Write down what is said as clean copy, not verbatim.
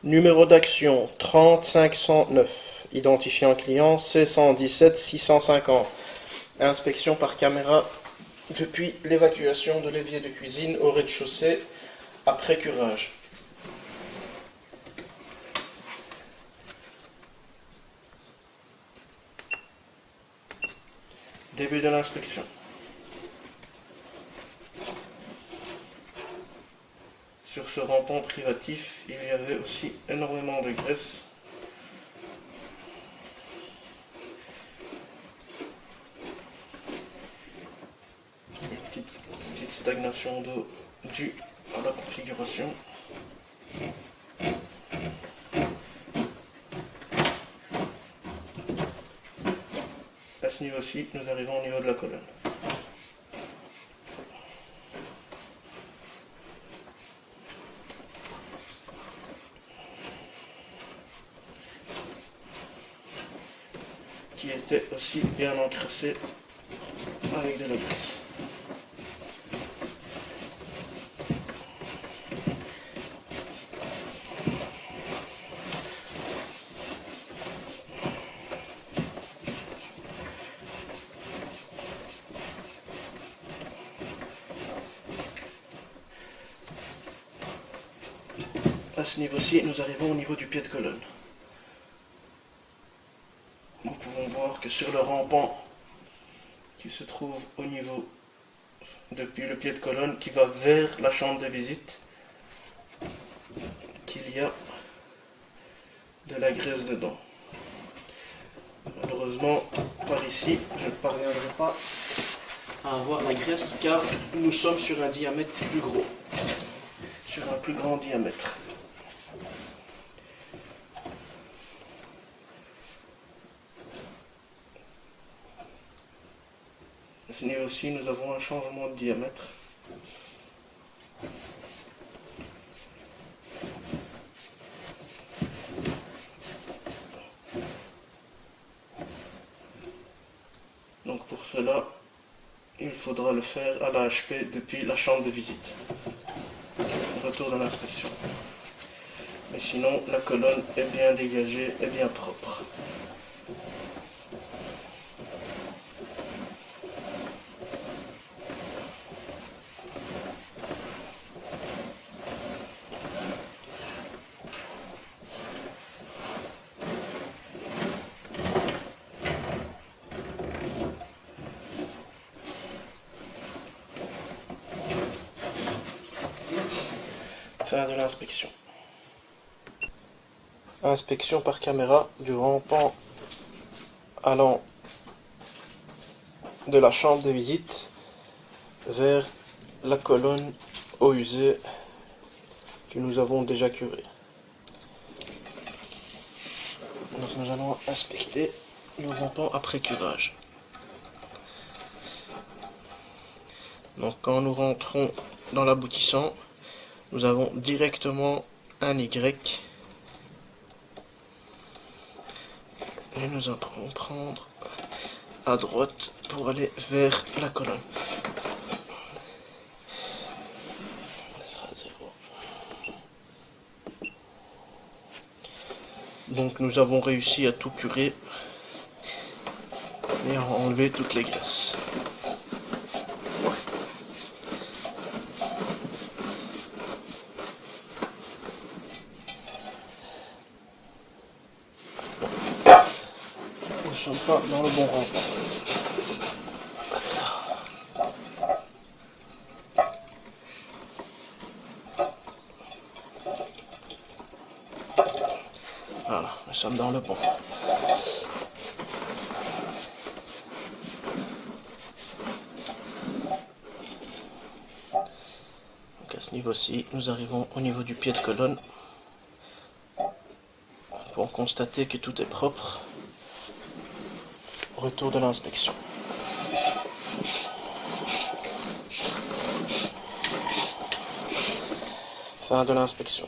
Numéro d'action 30509. Identifiant client C117 650. Inspection par caméra depuis l'évacuation de l'évier de cuisine au rez-de-chaussée après curage. Début de l'inspection. Sur ce rampant privatif, il y avait aussi énormément de graisse. Une petite stagnation d'eau due à la configuration. À ce niveau-ci, nous arrivons au niveau de la colonne. Qui était aussi bien encrassé avec de la graisse. À ce niveau-ci, nous arrivons au niveau du pied de colonne. Nous pouvons voir que sur le rampant qui se trouve au niveau, depuis le pied de colonne, qui va vers la chambre de visite, qu'il y a de la graisse dedans. Malheureusement, par ici, je ne parviendrai pas à avoir la graisse car nous sommes sur un diamètre plus gros, sur un plus grand diamètre. À ce niveau-ci, nous avons un changement de diamètre. Donc pour cela, il faudra le faire à la HP depuis la chambre de visite. Retour de l'inspection. Mais sinon, la colonne est bien dégagée et bien propre. Fin de l'inspection. Inspection par caméra du rampant allant de la chambre de visite vers la colonne eau usée que nous avons déjà curée. Donc nous allons inspecter le rampant après curage. Donc quand nous rentrons dans l'aboutissant, nous avons directement un Y et nous allons prendre à droite pour aller vers la colonne. Donc nous avons réussi à tout curer et à enlever toutes les graisses. Nous ne sommes pas dans le bon rampant. Voilà, nous sommes dans le bon. Donc à ce niveau-ci, nous arrivons au niveau du pied de colonne pour constater que tout est propre. Retour de l'inspection. Fin de l'inspection.